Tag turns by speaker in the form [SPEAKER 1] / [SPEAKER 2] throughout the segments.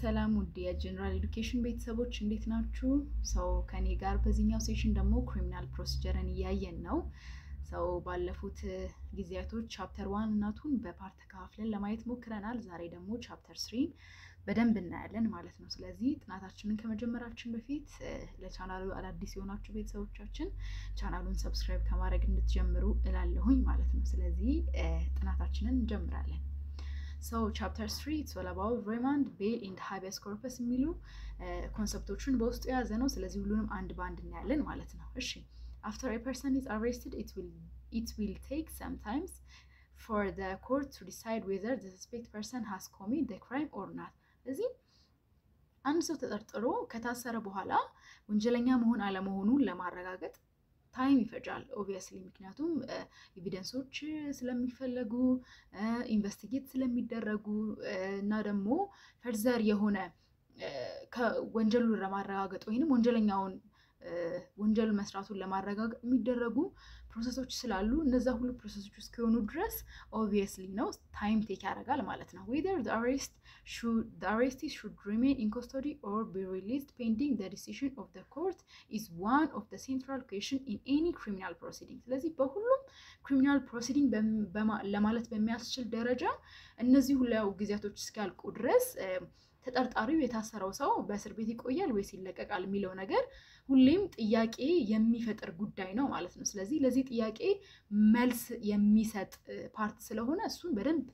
[SPEAKER 1] ሰላም ውድ የጀነራል ኤዱኬሽን ቤተሰቦች እንዴት ናችሁ? ሰው ከኔ ጋር በዚህኛው ሴሽን ደግሞ ክሪሚናል ፕሮሲጀርን እያየን ነው። ሰው ባለፉት ጊዜያቶች ቻፕተር 1 እና 2 በፓርት ተከፋፍለን ለማየት ሞክረናል። ዛሬ ደግሞ ቻፕተር 3 በደንብ እናያለን ማለት ነው። ስለዚህ ጥናታችንን ከመጀመራችን በፊት ለቻናሉ አዳዲስ የሆናችሁ ቤተሰቦቻችን ቻናሉን ሰብስክራይብ ከማድረግ እንድትጀምሩ እላለሁኝ ማለት ነው። ስለዚህ ጥናታችንን እንጀምራለን። So chapter 3 it's all about remand, bail and habeas corpus የሚሉ ኮንሰፕቶችን በውስጡ የያዘ ነው። ስለዚህ ሁሉንም አንድ ባንድ እናያለን ማለት ነው። እሺ after a person is arrested it will take some time for the court to decide whether the suspect person has committed the crime or not. ስለዚህ አንድ ሰው ተጠርጥሮ ከታሰረ በኋላ ወንጀለኛ መሆን አለመሆኑን ለማረጋገጥ ታይም ይፈጃል ኦብቪየስሊ ምክንያቱም ኤቪደንሶች ስለሚፈልጉ ኢንቨስቲጌት ስለሚደረጉ እና ደግሞ ፈርዘር የሆነ ከወንጀሉን ለማረጋገጥ ወይንም ወንጀለኛውን ወንጀል መስራቱን ለማረጋገጥ የሚደረጉ ፕሮሰሶች ስላሉ እነዛ ሁሉ ፕሮሰሶች እስከሆኑ ድረስ ኦብቪየስሊ ነው ታይም ቴክ ያደርጋል ማለት ነው። whether the arrestee should remain in custody or be released pending the decision of the court is one of the central questions in any criminal proceeding. ስለዚህ በሁሉም criminal proceeding ለማለት በሚያስችል ደረጃ እነዚህ ሁሉ ጊዜያቶች እስኪያልቁ ድረስ ተጠርጣሪው የታሰረው ሰው በእስር ቤት ይቆያል ወይስ ይለቀቃል የሚለው ነገር ሁሌም ጥያቄ የሚፈጥር ጉዳይ ነው ማለት ነው። ስለዚህ ለዚህ ጥያቄ መልስ የሚሰጥ ፓርት ስለሆነ እሱን በደንብ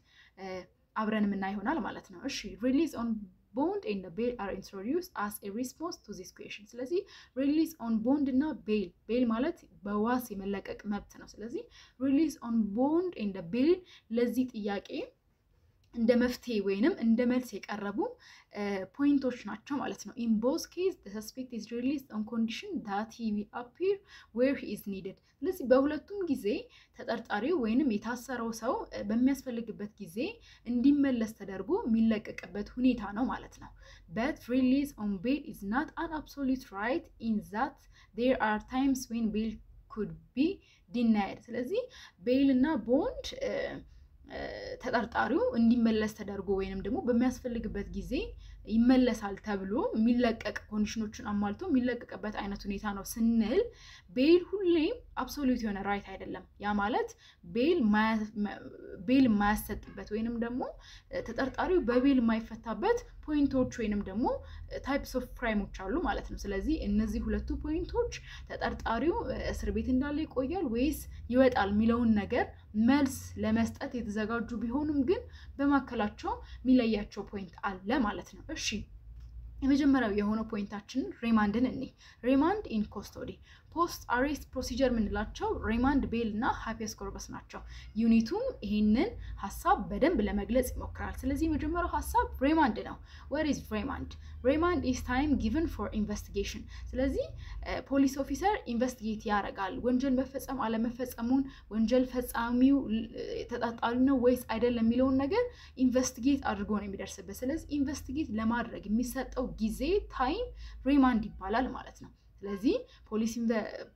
[SPEAKER 1] አብረን ምናይ ይሆናል ማለት ነው። እሺ release on bond and bail are introduced as a response to this question. ስለዚህ release on bond እና bail ማለት በዋስ የመለቀቅ መብት ነው። ስለዚህ release on bond and bail ለዚህ ጥያቄ እንደ መፍትሄ ወይንም እንደ መልስ የቀረቡ ፖይንቶች ናቸው ማለት ነው። in both cases the suspect is released on condition that he will appear where he is needed. ስለዚህ በሁለቱም ጊዜ ተጠርጣሪው ወይንም የታሰረው ሰው በሚያስፈልግበት ጊዜ እንዲመለስ ተደርጎ የሚለቀቅበት ሁኔታ ነው ማለት ነው። but release on bail is not an absolute right in that there are times when bail could be denied. ስለዚህ bail እና bond ተጠርጣሪው እንዲመለስ ተደርጎ ወይንም ደግሞ በሚያስፈልግበት ጊዜ ይመለሳል ተብሎ የሚለቀቅ ኮንዲሽኖችን አሟልቶ የሚለቀቅበት አይነት ሁኔታ ነው ስንል ቤል ሁሌም አብሶሉት የሆነ ራይት አይደለም። ያ ማለት ቤል ማያሰጥበት ወይንም ደግሞ ተጠርጣሪው በቤል ማይፈታበት ፖይንቶች ወይንም ደግሞ ታይፕስ ኦፍ ክራይሞች አሉ ማለት ነው። ስለዚህ እነዚህ ሁለቱ ፖይንቶች ተጠርጣሪው እስር ቤት እንዳለ ይቆያል ወይስ ይወጣል የሚለውን ነገር መልስ ለመስጠት የተዘጋጁ ቢሆኑም ግን በማከላቸው ሚለያቸው ፖይንት አለ ማለት ነው። እሺ የመጀመሪያው የሆነ ፖይንታችን ሪማንድን እኔ ሪማንድ ኢን ኮስቶዲ ፖስት አሬስት ፕሮሲጀር ምንላቸው ሪማንድ ቤል እና ሃቢያስ ኮርፐስ ናቸው። ዩኒቱም ይሄንን ሐሳብ በደንብ ለመግለጽ ይሞክራል። ስለዚህ የመጀመሪያው ሐሳብ ሪማንድ ነው። what is remand? remand is time given for investigation. ስለዚህ ፖሊስ ኦፊሰር ኢንቨስቲጌት ያደርጋል ወንጀል መፈጸም አለመፈጸሙን ወንጀል ፈጻሚው ተጣጣሪ ነው ወይስ አይደለም የሚለውን ነገር ኢንቨስቲጌት አድርጎ ነው የሚደርስበት። ስለዚህ ኢንቨስቲጌት ለማድረግ የሚሰጠው ጊዜ ታይም ሪማንድ ይባላል ማለት ነው። ስለዚህ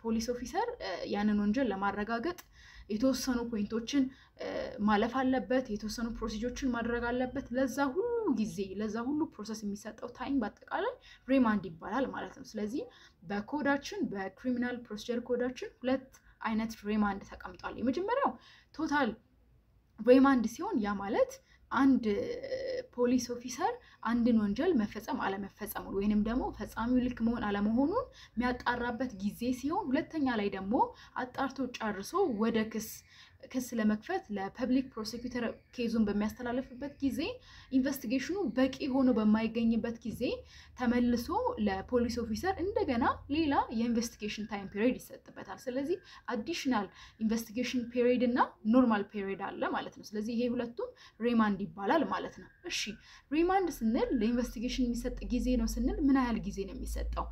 [SPEAKER 1] ፖሊስ ኦፊሰር ያንን ወንጀል ለማረጋገጥ የተወሰኑ ፖይንቶችን ማለፍ አለበት፣ የተወሰኑ ፕሮሲጀሮችን ማድረግ አለበት። ለዛ ሁሉ ጊዜ ለዛ ሁሉ ፕሮሰስ የሚሰጠው ታይም በአጠቃላይ ሪማንድ ይባላል ማለት ነው። ስለዚህ በኮዳችን በክሪሚናል ፕሮሲጀር ኮዳችን ሁለት አይነት ሪማንድ ተቀምጧል። የመጀመሪያው ቶታል ሪማንድ ሲሆን ያ ማለት አንድ ፖሊስ ኦፊሰር አንድን ወንጀል መፈጸም አለመፈጸሙን ወይንም ደግሞ ፈጻሚው ልክ መሆን አለመሆኑን የሚያጣራበት ጊዜ ሲሆን ሁለተኛ ላይ ደግሞ አጣርቶ ጨርሶ ወደ ክስ ለመክፈት ለፐብሊክ ፕሮሲኪዩተር ኬዙን በሚያስተላልፍበት ጊዜ ኢንቨስቲጌሽኑ በቂ ሆኖ በማይገኝበት ጊዜ ተመልሶ ለፖሊስ ኦፊሰር እንደገና ሌላ የኢንቨስቲጌሽን ታይም ፒሪየድ ይሰጥበታል። ስለዚህ አዲሽናል ኢንቨስቲጌሽን ፒሪየድ እና ኖርማል ፒሪየድ አለ ማለት ነው። ስለዚህ ይሄ ሁለቱም ሪማንድ ይባላል ማለት ነው። እሺ ሪማንድ ስንል ለኢንቨስቲጌሽን የሚሰጥ ጊዜ ነው ስንል ምን ያህል ጊዜ ነው የሚሰጠው?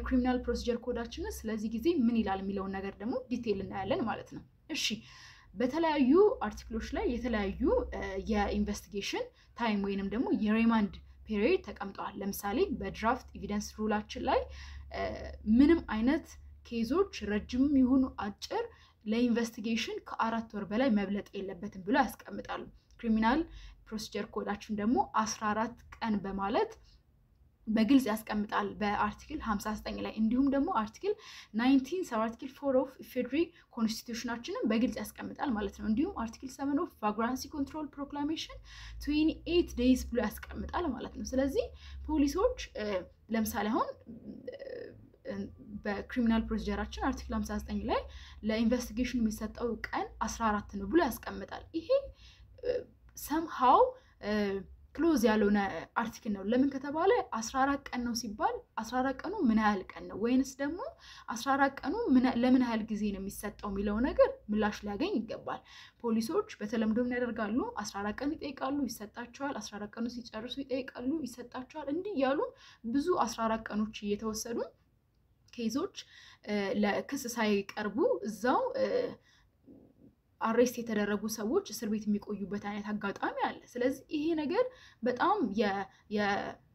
[SPEAKER 1] ክሪሚናል ፕሮሲጀር ኮዳችን ስለዚህ ጊዜ ምን ይላል የሚለውን ነገር ደግሞ ዲቴል እናያለን ማለት ነው። እሺ በተለያዩ አርቲክሎች ላይ የተለያዩ የኢንቨስቲጌሽን ታይም ወይንም ደግሞ የሪማንድ ፒሪየድ ተቀምጠዋል። ለምሳሌ በድራፍት ኤቪደንስ ሩላችን ላይ ምንም አይነት ኬዞች ረጅም ይሁኑ አጭር ለኢንቨስቲጌሽን ከ4 ወር በላይ መብለጥ የለበትም ብሎ ያስቀምጣሉ። ክሪሚናል ፕሮሲጀር ኮዳችን ደግሞ 14 ቀን በማለት በግልጽ ያስቀምጣል በአርቲክል 59 ላይ እንዲሁም ደግሞ አርቲክል 19 ሰብ አርቲክል 4 ኦፍ ኢፌድሪ ኮንስቲቱሽናችንን በግልጽ ያስቀምጣል ማለት ነው። እንዲሁም አርቲክል 7 ኦፍ ቫግራንሲ ኮንትሮል ፕሮክላሜሽን 28 ዴይዝ ብሎ ያስቀምጣል ማለት ነው። ስለዚህ ፖሊሶች ለምሳሌ አሁን በክሪሚናል ፕሮሲጀራችን አርቲክል 59 ላይ ለኢንቨስቲጌሽን የሚሰጠው ቀን 14 ነው ብሎ ያስቀምጣል። ይሄ somehow ክሎዝ ያልሆነ አርቲክል ነው። ለምን ከተባለ 14 ቀን ነው ሲባል 14 ቀኑ ምን ያህል ቀን ነው ወይንስ ደግሞ 14 ቀኑ ለምን ያህል ጊዜ ነው የሚሰጠው የሚለው ነገር ምላሽ ሊያገኝ ይገባል። ፖሊሶች በተለምዶ ምን ያደርጋሉ? 14 ቀን ይጠይቃሉ፣ ይሰጣቸዋል። 14 ቀኑ ሲጨርሱ ይጠይቃሉ፣ ይሰጣቸዋል። እንዲህ ያሉ ብዙ 14 ቀኖች እየተወሰዱ ኬዞች ለክስ ሳይቀርቡ እዛው አሬስት የተደረጉ ሰዎች እስር ቤት የሚቆዩበት አይነት አጋጣሚ አለ። ስለዚህ ይሄ ነገር በጣም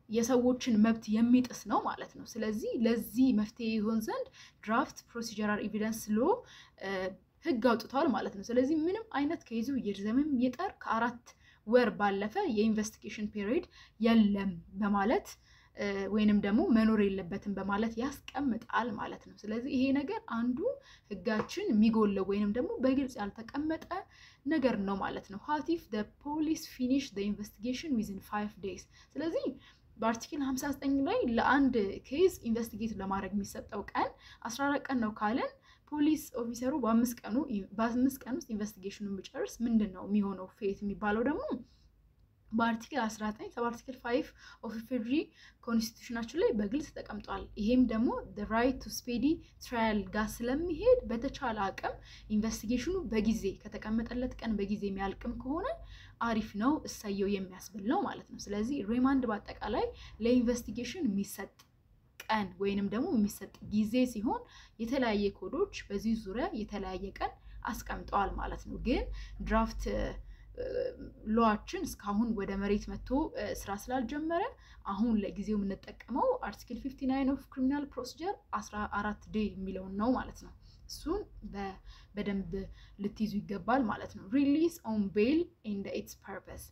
[SPEAKER 1] የሰዎችን መብት የሚጥስ ነው ማለት ነው። ስለዚህ ለዚህ መፍትሄ ይሆን ዘንድ ድራፍት ፕሮሲጀራል ኤቪደንስ ሎ ህግ አውጥቷል ማለት ነው። ስለዚህ ምንም አይነት ከይዙ ይርዘምም ይጠር ከ4 ወር ባለፈ የኢንቨስቲጌሽን ፔሪድ የለም በማለት ወይንም ደግሞ መኖር የለበትም በማለት ያስቀምጣል ማለት ነው። ስለዚህ ይሄ ነገር አንዱ ህጋችን የሚጎለው ወይንም ደግሞ በግልጽ ያልተቀመጠ ነገር ነው ማለት ነው። what if the police finish the investigation within 5 days? ስለዚህ በአርቲክል 59 ላይ ለአንድ ኬዝ ኢንቨስቲጌት ለማድረግ የሚሰጠው ቀን 14 ቀን ነው ካለን ፖሊስ ኦፊሰሩ በ5 ቀን ውስጥ ኢንቨስቲጌሽኑን ቢጨርስ ምንድነው የሚሆነው? ፌት የሚባለው ደግሞ በአርቲክል 19 ሰብ አርቲክል 5 ኦፍ ኢፌድሪ ኮንስቲቱሽናችን ላይ በግልጽ ተቀምጧል። ይሄም ደግሞ the right to speedy trial ጋር ስለሚሄድ በተቻለ አቅም ኢንቨስቲጌሽኑ በጊዜ ከተቀመጠለት ቀን በጊዜ የሚያልቅም ከሆነ አሪፍ ነው፣ እሰየው የሚያስብል ነው ማለት ነው። ስለዚህ ሪማንድ በአጠቃላይ ለኢንቨስቲጌሽን የሚሰጥ ቀን ወይንም ደግሞ የሚሰጥ ጊዜ ሲሆን የተለያየ ኮዶች በዚህ ዙሪያ የተለያየ ቀን አስቀምጠዋል ማለት ነው። ግን ድራፍት ሎአችን እስካሁን ወደ መሬት መጥቶ ስራ ስላልጀመረ አሁን ለጊዜው የምንጠቀመው አርቲክል 59 ኦፍ ክሪሚናል ፕሮሲጀር 14 ዴይ የሚለው ነው ማለት ነው። እሱን በደንብ ልትይዙ ይገባል ማለት ነው። ሪሊዝ ኦን ቤል ኤንድ ኢትስ ፐርፐስ።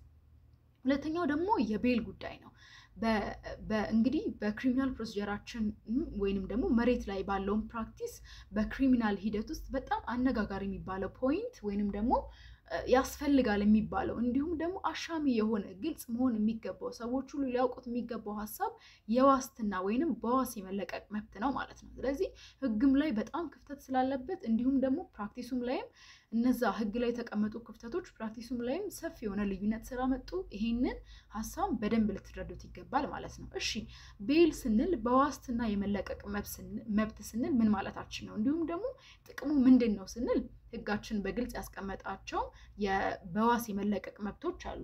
[SPEAKER 1] ሁለተኛው ደግሞ የቤል ጉዳይ ነው። እንግዲህ በክሪሚናል ፕሮሲጀራችን ወይንም ደግሞ መሬት ላይ ባለው ፕራክቲስ በክሪሚናል ሂደት ውስጥ በጣም አነጋጋሪ የሚባለው ፖይንት ወይንም ደግሞ ያስፈልጋል የሚባለው እንዲሁም ደግሞ አሻሚ የሆነ ግልጽ መሆን የሚገባው ሰዎች ሁሉ ሊያውቁት የሚገባው ሐሳብ የዋስትና ወይንም በዋስ የመለቀቅ መብት ነው ማለት ነው። ስለዚህ ህግም ላይ በጣም ክፍተት ስላለበት እንዲሁም ደግሞ ፕራክቲሱም ላይም እነዛ ህግ ላይ የተቀመጡ ክፍተቶች ፕራክቲሱም ላይም ሰፊ የሆነ ልዩነት ስላመጡ ይሄንን ሐሳብ በደንብ ልትረዱት ይገባል ማለት ነው። እሺ ቤል ስንል በዋስትና የመለቀቅ መብት ስንል ምን ማለታችን ነው? እንዲሁም ደግሞ ጥቅሙ ምንድነው ስንል ህጋችን በግልጽ ያስቀመጣቸው በዋስ የመለቀቅ መብቶች አሉ፣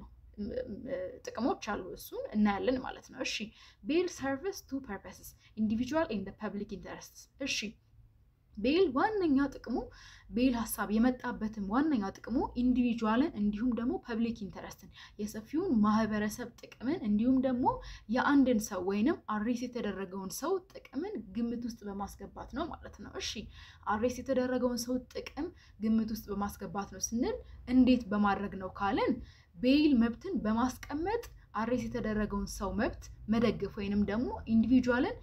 [SPEAKER 1] ጥቅሞች አሉ። እሱን እናያለን ማለት ነው። እሺ ቤል ሰርቪስ ቱ ፐርፐስስ ኢንዲቪጁዋል ኤንድ ፐብሊክ ኢንተረስትስ። እሺ ቤል ዋነኛ ጥቅሙ ቤል ሐሳብ የመጣበትም ዋነኛ ጥቅሙ ኢንዲቪጁዋልን እንዲሁም ደግሞ ፐብሊክ ኢንተረስትን የሰፊውን ማህበረሰብ ጥቅምን እንዲሁም ደግሞ የአንድን ሰው ወይንም አሬስት የተደረገውን ሰው ጥቅምን ግምት ውስጥ በማስገባት ነው ማለት ነው። እሺ አሬስት የተደረገውን ሰው ጥቅም ግምት ውስጥ በማስገባት ነው ስንል እንዴት በማድረግ ነው ካልን ቤል መብትን በማስቀመጥ አሬስት የተደረገውን ሰው መብት መደገፍ ወይንም ደግሞ ኢንዲቪጁዋልን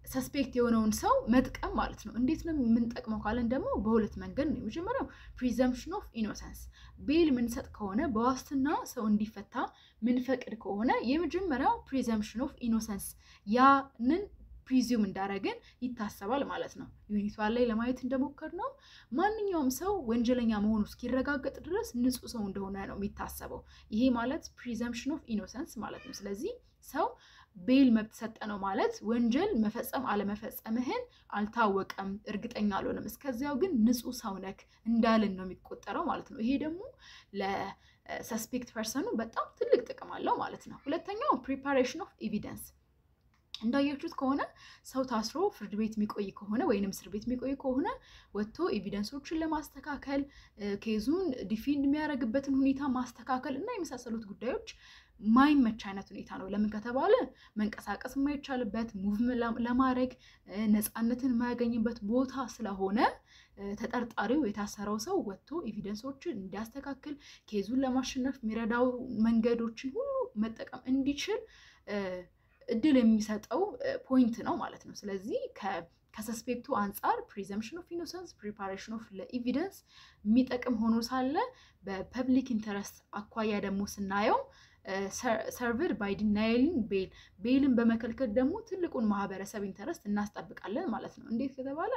[SPEAKER 1] ሰስፔክት የሆነውን ሰው መጥቀም ማለት ነው። እንዴት ነው የምንጠቅመው ካለን ደግሞ በሁለት መንገድ ነው። የመጀመሪያው ፕሪዘምፕሽን ኦፍ ኢኖሰንስ፣ ቤል ምንሰጥ ከሆነ በዋስትና ሰው እንዲፈታ ምንፈቅድ ከሆነ የመጀመሪያው ፕሪዘምፕሽን ኦፍ ኢኖሰንስ ያንን ፕሪዚዩም እንዳረግን ይታሰባል ማለት ነው። ዩኒት ላይ ለማየት እንደሞከር ነው ማንኛውም ሰው ወንጀለኛ መሆኑ እስኪረጋገጥ ድረስ ንጹህ ሰው እንደሆነ ነው የሚታሰበው። ይሄ ማለት ፕሪዘምፕሽን ኦፍ ኢኖሰንስ ማለት ነው። ስለዚህ ሰው ቤል መብት ሰጠ ነው ማለት ወንጀል መፈጸም አለመፈጸምህን አልታወቀም፣ እርግጠኛ አልሆነም፣ እስከዚያው ግን ንጹህ ሰው ነክ እንዳልን ነው የሚቆጠረው ማለት ነው። ይሄ ደግሞ ለሰስፔክት ፐርሰኑ በጣም ትልቅ ጥቅም አለው ማለት ነው። ሁለተኛው ፕሪፓሬሽን ኦፍ ኤቪደንስ። እንዳያችሁት ከሆነ ሰው ታስሮ ፍርድ ቤት የሚቆይ ከሆነ ወይንም እስር ቤት የሚቆይ ከሆነ ወጥቶ ኤቪደንሶችን ለማስተካከል ኬዙን ዲፌንድ የሚያደርግበትን ሁኔታ ማስተካከል እና የመሳሰሉት ጉዳዮች ማይመች አይነት ሁኔታ ነው። ለምን ከተባለ መንቀሳቀስ የማይቻልበት ሙቭ ለማድረግ ነፃነትን የማያገኝበት ቦታ ስለሆነ ተጠርጣሪው የታሰረው ሰው ወጥቶ ኤቪደንሶችን እንዲያስተካክል ኬዙን ለማሸነፍ የሚረዳው መንገዶችን ሁሉ መጠቀም እንዲችል እድል የሚሰጠው ፖይንት ነው ማለት ነው ስለዚህ ከሰስፔክቱ አንፃር presumption of innocence preparation of evidence የሚጠቅም ሆኖ ሳለ በፐብሊክ ኢንተረስት አኳያ ደግሞ ስናየው served by denying bailን በመከልከል ደግሞ ትልቁን ማህበረሰብ ኢንተረስት እናስጠብቃለን ማለት ነው እንዴት ከተባለ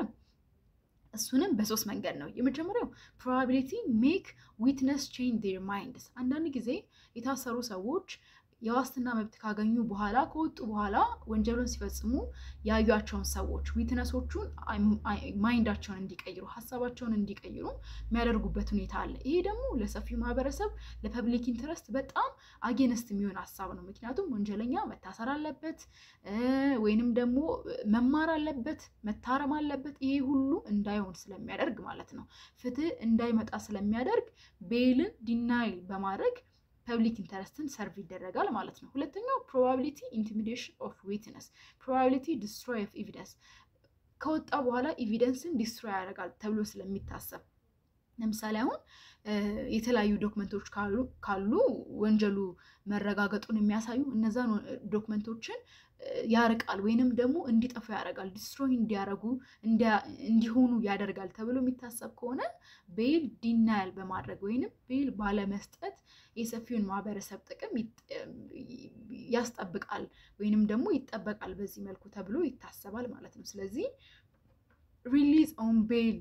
[SPEAKER 1] እሱንም በሶስት መንገድ ነው የመጀመሪያው probability make witness change their minds አንዳንድ ጊዜ የታሰሩ ሰዎች የዋስትና መብት ካገኙ በኋላ ከወጡ በኋላ ወንጀሉን ሲፈጽሙ ያዩአቸውን ሰዎች ዊትነሶቹን ማይንዳቸውን እንዲቀይሩ ሐሳባቸውን እንዲቀይሩ የሚያደርጉበት ሁኔታ አለ ይሄ ደግሞ ለሰፊው ማህበረሰብ ለፐብሊክ ኢንተረስት በጣም አጌንስት የሚሆን ሐሳብ ነው ምክንያቱም ወንጀለኛ መታሰር አለበት ወይንም ደግሞ መማር አለበት መታረም አለበት ይሄ ሁሉ እንዳይሆን ስለሚያደርግ ማለት ነው ፍትህ እንዳይመጣ ስለሚያደርግ ቤልን ዲናይ በማድረግ public interestን ሰርቭ ይደረጋል ማለት ነው ሁለተኛው probability intimidation of witness probability destroy of evidence ከወጣ በኋላ ኤቪደንስን ዲስትሮይ ያደርጋል ተብሎ ስለሚታሰብ ለምሳሌ አሁን የተለያዩ ዶክመንቶች ካሉ ወንጀሉ መረጋገጡን የሚያሳዩ እነዛን ዶክመንቶችን ያርቃል ወይንም ደግሞ እንዲጠፉ ያደርጋል ዲስትሮይ እንዲሆኑ ያደርጋል ተብሎ የሚታሰብ ከሆነ ቤል ዲናይል በማድረግ ወይንም ቤል ባለመስጠት የሰፊውን ማህበረሰብ ጥቅም ያስጠብቃል ወይንም ደግሞ ይጠበቃል በዚህ መልኩ ተብሎ ይታሰባል ማለት ነው ስለዚህ release on bail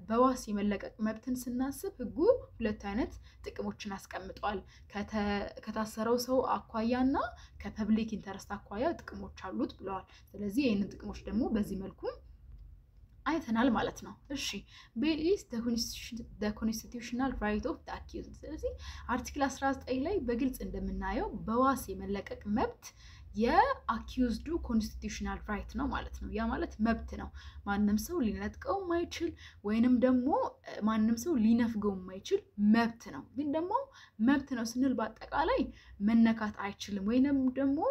[SPEAKER 1] በዋስ የመለቀቅ መብትን ስናስብ ህጉ ሁለት አይነት ጥቅሞችን አስቀምጧል ከታሰረው ሰው አኳያና ከፐብሊክ ኢንተረስት አኳያ ጥቅሞች አሉት ብለዋል ስለዚህ ይሄንን ጥቅሞች ደግሞ በዚህ መልኩ አይተናል ማለት ነው እሺ bail is the constitutional right of the accused ስለዚህ አርቲክል 19 ላይ በግልጽ እንደምናየው በዋስ የመለቀቅ መብት የአኪዩዝዱ ኮንስቲቱሽናል ራይት ነው ማለት ነው ያ ማለት መብት ነው ማንንም ሰው ሊነጥቀው ማይችል ወይንም ደግሞ ማንንም ሰው ሊነፍገው ማይችል መብት ነው ግን ደግሞ መብት ነው ስንል በአጠቃላይ መነካት አይችልም ወይንም ደግሞ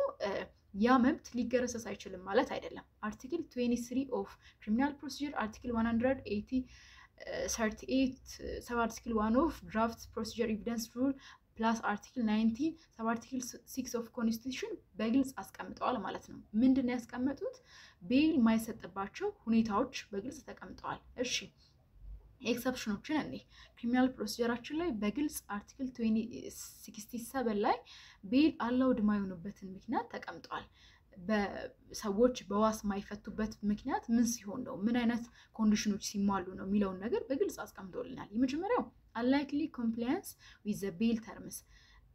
[SPEAKER 1] ያ መብት ሊገረሰስ አይችልም ማለት አይደለም አርቲክል 23 of criminal procedure article 180 38 sub article 1 of draft procedure evidence rule plus article 19 sub article 6 of constitution በግልጽ አስቀምጠዋል ማለት ነው ምንድነው ያስቀመጡት ቤል ማይሰጥባቸው ሁኔታዎች በግልጽ ተቀምጠዋል እሺ ኤክሰፕሽኖችን እንዴ ክሪሚናል ፕሮሲጀራችን ላይ በግልጽ አርቲክል 67 ላይ ቤል አላውድ ማይሆኑበትን ምክንያት ተቀምጧል በሰዎች በዋስ ማይፈቱበት ምክንያት ምን ሲሆን ነው ምን አይነት ኮንዲሽኖች ሲሟሉ ነው የሚለውን ነገር በግልጽ አስቀምጦልናል የመጀመሪያው unlikely compliance with the bail terms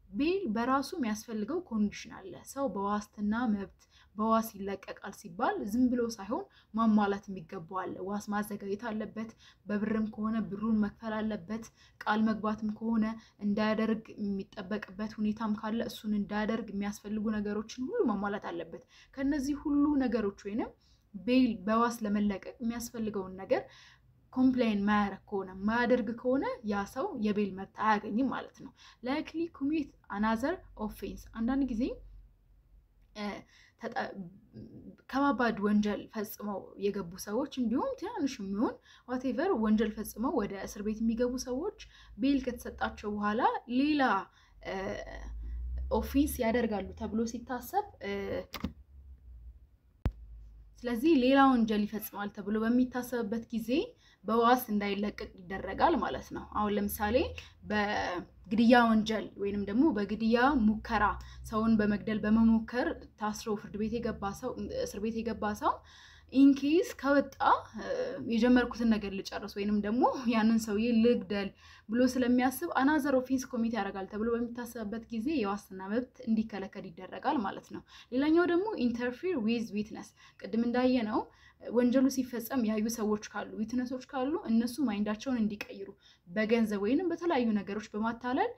[SPEAKER 1] ቤል በራሱ የሚያስፈልገው ኮንዲሽን አለ ሰው በዋስትና መብት በዋስ ይለቀቃል ሲባል ዝም ብሎ ሳይሆን ማሟላት የሚገባው አለ ዋስ ማዘጋጀት አለበት በብርም ከሆነ ብሩን መክፈል አለበት ቃል መግባትም ከሆነ እንዳያደርግ የሚጠበቅበት ሁኔታም ካለ እሱን እንዳያደርግ የሚያስፈልጉ ነገሮችን ሁሉ ማሟላት አለበት ከነዚህ ሁሉ ነገሮች ወይንም ቤል በዋስ ለመለቀቅ የሚያስፈልገውን ነገር ኮምፕሌን ማያደርግ ከሆነ ያ ሰው የቤል መብት አያገኝም ማለት ነው likely commit another offense አንዳንድ ጊዜ ከባባድ ወንጀል ፈጽመው የገቡ ሰዎች እንዲሁም ትናንሽ የሚሆን whatever ወንጀል ፈጽመው ወደ እስር ቤት የሚገቡ ሰዎች ቤል ከተሰጣቸው በኋላ ሌላ ኦፌንስ ያደርጋሉ ተብሎ ሲታሰብ ስለዚህ ሌላ ወንጀል ይፈጽማል ተብሎ በሚታሰብበት ጊዜ በዋስ እንዳይለቀቅ ይደረጋል ማለት ነው አሁን ለምሳሌ በግድያ ወንጀል ወይንም ደግሞ በግድያ ሙከራ ሰውን በመግደል በመሞከር ታስሮ ፍርድ ቤት የገባ ሰው እስር ቤት የገባ ሰው ኢንኬስ ከወጣ የጀመርኩትን ነገር ልጨርስ ወይንም ደግሞ ያንን ሰውዬ ልግደል ብሎ ስለሚያስብ አናዘር ኦፌንስ ኮሚት ያደርጋል ተብሎ በሚታሰብበት ጊዜ የዋስትና መብት እንዲከለከል ይደረጋል ማለት ነው ሌላኛው ደግሞ ኢንተርፌር ዊዝ ዊትነስ ቅድም እንዳየነው ወንጀሉ ሲፈጸም ያዩ ሰዎች ካሉ ዊትነሶች ካሉ እነሱ ማይንዳቸውን እንዲቀይሩ በገንዘብ ወይንም በተለያዩ ነገሮች በማታለል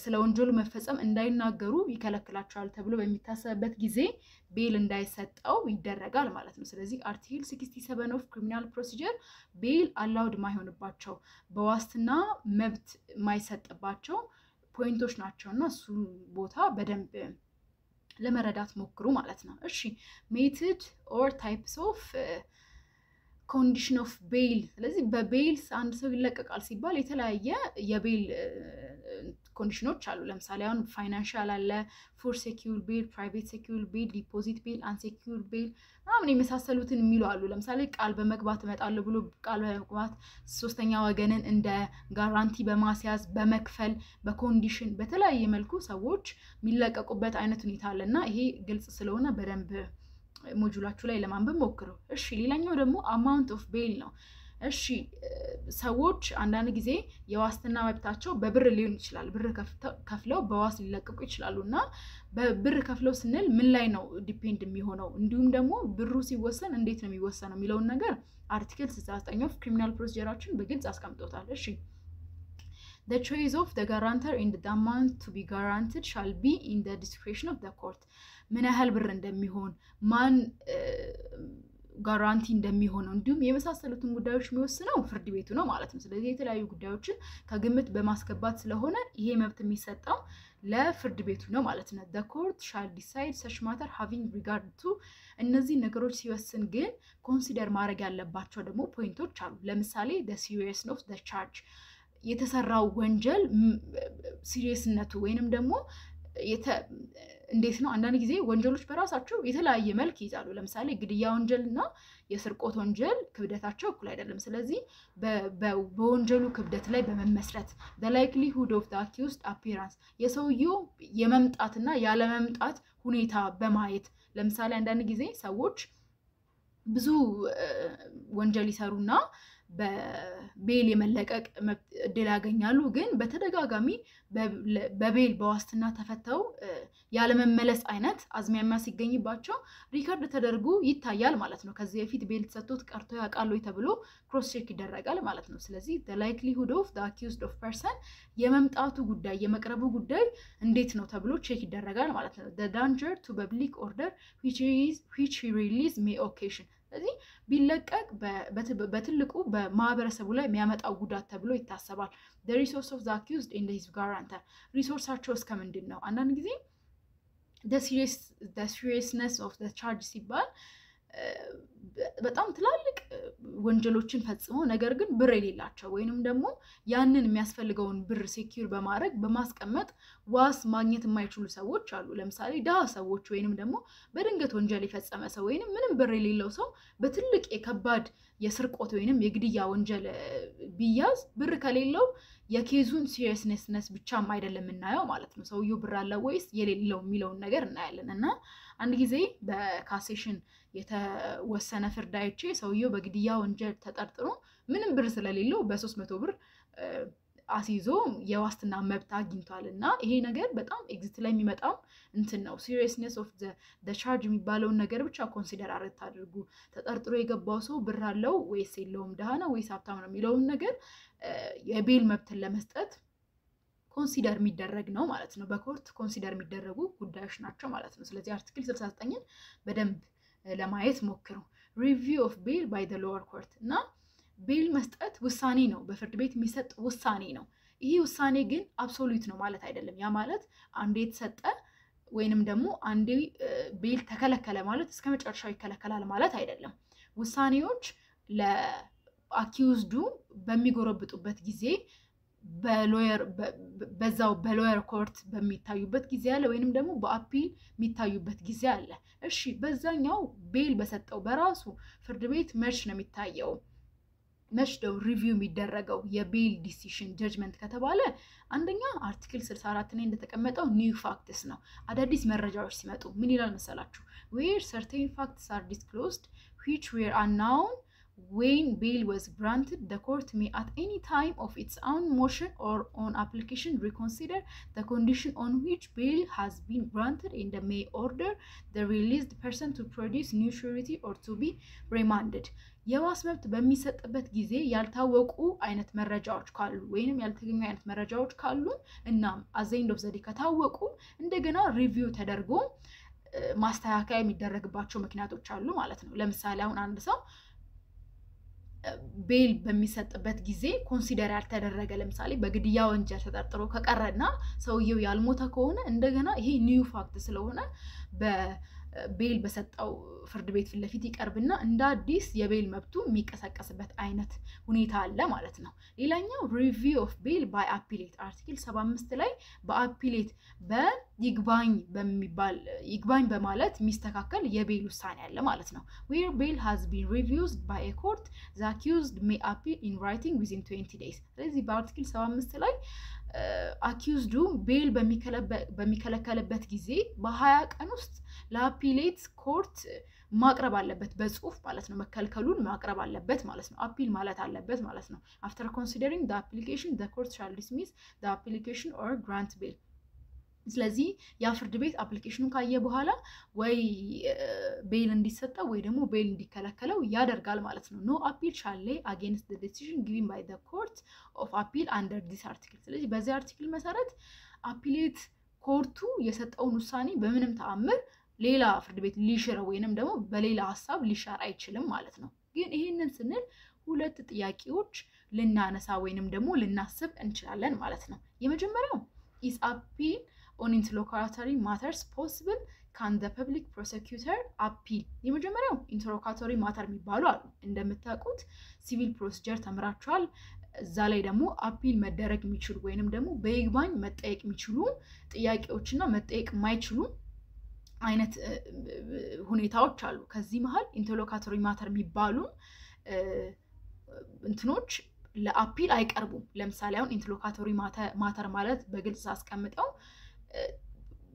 [SPEAKER 1] ስለ ወንጀሉ መፈጸም እንዳይናገሩ ይከለክላቸዋል ተብሎ በሚታሰብበት ጊዜ ቤል እንዳይሰጣው ይደረጋል ማለት ነው ስለዚህ አርቲክል 67 of criminal procedure ቤል አላውድ ማይሆንባቸው በዋስትና መብት ማይሰጥባቸው ፖይንቶች ናቸውና እሱ ቦታ በደንብ ለመረዳት ሞክሩ ማለት ነው እሺ ሜተድ ኦር ታይፕስ ኦፍ ኮንዲሽን ኦፍ ቤል ስለዚህ በቤል አንድ ሰው ይለቀቃል ሲባል የተለያየ የቤል ኮንዲሽኖች አሉ ለምሳሌ አሁን ፋይናንሻል አለ ፎር ሴኩር ቤል ፕራይቬት ሴኩር ቤል ዲፖዚት ቤል አንሴኩር ቤል ምናምን የመሳሰሉትን የሚሉ አሉ ለምሳሌ ቃል በመግባት እመጣለሁ ብሎ ቃል በመግባት ሶስተኛ ወገንን እንደ ጋራንቲ በማስያዝ በመክፈል በኮንዲሽን በተለያየ መልኩ ሰዎች የሚለቀቁበት አይነት ሁኔታ አለና ይሄ ግልጽ ስለሆነ በደንብ ሞጁላችሁ ላይ ለማንበብ ሞክሩ እሺ ሌላኛው ደግሞ አማውንት ኦፍ ቤል ነው እሺ ሰዎች አንዳንድ ጊዜ የዋስትና መብታቸው በብር ሊሆን ይችላል ብር ከፍለው በዋስ ሊለቀቁ ይችላሉና በብር ከፍለው ስንል ምን ላይ ነው ዲፔንድ የሚሆነው እንዲሁም ደግሞ ብሩ ሲወሰን እንዴት ነው የሚወሰነው የሚለውን ነገር አርቲክል 69 ኦፍ ክሪሚናል ፕሮሲጀራችን በግልጽ አስቀምጦታል እሺ The choice of the guarantor and the amount to be guaranteed shall be in the discretion of the court. ምን ያህል ብር እንደሚሆን ማን ጋራንቲ እንደሚሆነው እንዲሁም የመሳሰሉትን ጉዳዮች የሚወስነው ፍርድ ቤቱ ነው ማለት ነው ስለዚህ የተለያዩ ጉዳዮችን ከግምት በማስገባት ስለሆነ ይሄ መብት የሚሰጠው ለፍርድ ቤቱ ነው ማለት ነው the court shall decide such matter having regard to እነዚህ ነገሮች ሲወስን ግን ኮንሲደር ማድረግ ያለባቸው ደግሞ ፖይንቶች አሉ ለምሳሌ the seriousness of the charge የተሰራው ወንጀል ሲሪየስነቱ ወይንም ደግሞ እንዴት ነው አንዳንድ ጊዜ ወንጀሎች በራሳቸው የተለያየ መልክ ይዛሉ ለምሳሌ ግድያ ወንጀልና የስርቆት ወንጀል ክብደታቸው እኩል አይደለም ስለዚህ በወንጀሉ ክብደት ላይ በመመስረት the likelihood of the accused appearance የሰውየው የመምጣትና ያለ መምጣት ሁኔታ በማየት ለምሳሌ አንዳንድ ጊዜ ሰዎች ብዙ ወንጀል ይሰሩና በቤል የመለቀቅ እድል ያገኛሉ ግን በተደጋጋሚ በቤል በዋስትና ተፈተው ያለ መመለስ አይነት አዝማሚያ ሲገኝባቸው ሪከርድ ተደርጎ ይታያል ማለት ነው ከዚህ በፊት ቤል ተሰጥቶት ቀርቶ ያቃሉ ተብሎ ክሮስ ቼክ ይደረጋል ማለት ነው ስለዚህ the likelihood of the accused of person የመምጣቱ ጉዳይ የመቅረቡ ጉዳይ እንዴት ነው ተብሎ ቼክ ይደረጋል ማለት ነው the danger to public order which release may occasion ስለዚህ ቢለቀቅ በትልቁ በማህበረሰቡ ላይ የሚያመጣው ጉዳት ተብሎ ይታሰባል the resource of the accused and his guarantor ሪሶርሳቸው እስከ ምንድነው አንዳንድ ጊዜ the seriousness of the charge ሲባል በጣም ትላልቅ ወንጀሎችን ፈጽሞ ነገር ግን ብር የሌላቸው ወይንም ደግሞ ያንን የሚያስፈልገውን ብር ሴኩር በማድረግ በማስቀመጥ ዋስ ማግኘት የማይችሉ ሰዎች አሉ ለምሳሌ ዳሃ ሰዎች ወይንም ደግሞ በድንገት ወንጀል የፈጸመ ሰው ወይንም ምንም ብር የሌለው ሰው በትልቅ የከባድ የስርቆት ወይንም የግድያ ወንጀል ቢያዝ ብር ከሌለው የኬዙን ሲሪየስነስ ብቻም አይደለም እናየው ማለት ነው ሰውየው ብር አለ ወይስ የሌለው የሚለውን ነገር እናያለን እና አንድ ጊዜ በካሴሽን የተወሰነ ፍርድ አይቼ ሰውየው በግድያ ወንጀል ተጠርጥሮ ምንም ብር ስለሌለው በ300 ብር አሲዞ የዋስትና መብት አግኝቷልና ይሄ ነገር በጣም ኤግዚት ላይ የሚመጣው እንትን ነው seriousness of the charge የሚባለው ነገር ብቻ ኮንሲደር አድርጉ ተጠርጥሮ የገባው ሰው ብር አለው ወይስ የለውም ደሃ ነው ወይስ ሀብታም ነው የሚለው ነገር የቤል መብትን ለመስጠት ኮንሲደር የሚደረግ ነው ማለት ነው በኮርት ኮንሲደር የሚደረጉ ጉዳዮች ናቸው ማለት ነው ስለዚህ አርቲክል 69ን በደንብ ለማየት ሞክሩ review of bail by the lower court እና ቤል መስጠት ውሳኔ ነው በፍርድ ቤት የሚሰጥ ውሳኔ ነው ይሄ ውሳኔ ግን አብሶሉት ነው ማለት አይደለም ያ ማለት አንዴ የተሰጠ ወይንም ደግሞ አንዴ ቤል ተከለከለ ማለት እስከመጨረሻው ይከለከላል ማለት አይደለም ውሳኔዎች ለአኪዩዝዱ በሚጎረብጡበት ጊዜ በሎየር ኮርት በሚታዩበት ጊዜ አለ ወይንም ደግሞ በአፒል የሚታዩበት ጊዜ አለ እሺ በዛኛው ቤል በሰጠው በራሱ ፍርድ ቤት መች ነው የሚታየው መች ነው ሪቪው የሚደረገው የቤል ዲሲሽን ጀጅመንት ከተባለ አንደኛ አርቲክል 64 ላይ እንደተቀመጠው ኒው ፋክትስ ነው አዳዲስ መረጃዎች ሲመጡ ምን ይላል መሰላችሁ where certain facts are disclosed which were unknown when bail was granted the court may at any time of its own motion or on application reconsider the condition on which bail has been granted and may order the released person to produce new surety or to be remanded የዋስ መብት በሚሰጥበት ጊዜ ያልታወቁ አይነት መረጃዎች ካሉ ወይንም ያልተገኙ አይነት መረጃዎች ካሉ እና አዘይንድ ኦፍ ዘዲ ከታወቁ እንደገና ሪቪው ተደርጎ ማስተካከያ የሚደረግባቸው ምክንያቶች አሉ ማለት ነው ለምሳሌ አሁን አንድ ሰው ቤል በሚሰጥበት ጊዜ ኮንሲደር ያልተደረገ ለምሳሌ በግድያ ወንጀል ተጠርጥሮ ከቀረና ሰውየው ያልሞተ ከሆነ እንደገና ይሄ ኒው ፋክት ስለሆነ ቤል በሰጠው ፍርድ ቤት ፊት ለፊት ይቀርብና እንደ አዲስ የቤል መብቱ የሚቀሰቀስበት አይነት ሁኔታ አለ ማለት ነው። ሌላኛው ሪቪው ኦፍ ቤል ባይ አፒሌት አርቲክል 75 ላይ በአፒሌት በይግባኝ በማለት የሚስተካከል የቤል ውሳኔ አለ ማለት ነው። where bail has been reviewed by a court the accused may appeal in writing within 20 days ስለዚህ በአርቲክል 75 ላይ አኪዩዝዱ ቤል በሚከለከልበት ጊዜ በ20 ቀን ውስጥ ለአፒሌት ኮርት ማቅረብ አለበት በጽሁፍ ማለት ነው። መከልከሉን ማቅረብ አለበት ማለት ነው። አፒል ማለት አለበት ማለት ነው። after considering the application the court shall dismiss the application or grant bail ስለዚህ ያ ፍርድ ቤት አፕሊኬሽኑን ካየ በኋላ ወይ ቤል እንዲሰጠው ወይ ደግሞ ቤል እንዲከለከለው ያደርጋል ማለት ነው። no appeal shall lay against the decision given by the court of appeal under this article ስለዚህ በዚህ አርቲክል መሰረት አፒሌት ኮርቱ የሰጠውን ውሳኔ በምንም ተአምር ሌላ ፍርድ ቤት ሊሽረው ወይንም ደግሞ በሌላ ሐሳብ ሊሻር አይችልም ማለት ነው። ግን ይሄንን ስንል ሁለት ጥያቄዎች ልናነሳ ወይንም ደግሞ ልናስብ እንችላለን ማለት ነው። የመጀመሪያው is appeal on interlocutory matters possible can the public prosecutor appeal የመጀመሪያው interlocutory matter የሚባሉ አሉ። እንደምታውቁት ሲቪል ፕሮሲጀር ተምራችኋል። እዛ ላይ ደግሞ አፒል መደረግ የሚችሉ ወይንም ደግሞ በይግባኝ መጠየቅ የሚችሉ ጥያቄዎችና መጠየቅ የማይችሉ አይነት ሁኔታዎች አሉ። ከዚህ መሃል ኢንተርሎካቶሪ ማተር የሚባሉ እንትኖች ለአፒል አይቀርቡም። ለምሳሌ አሁን ኢንተርሎካቶሪ ማተር ማለት በግልጽ አስቀምጠው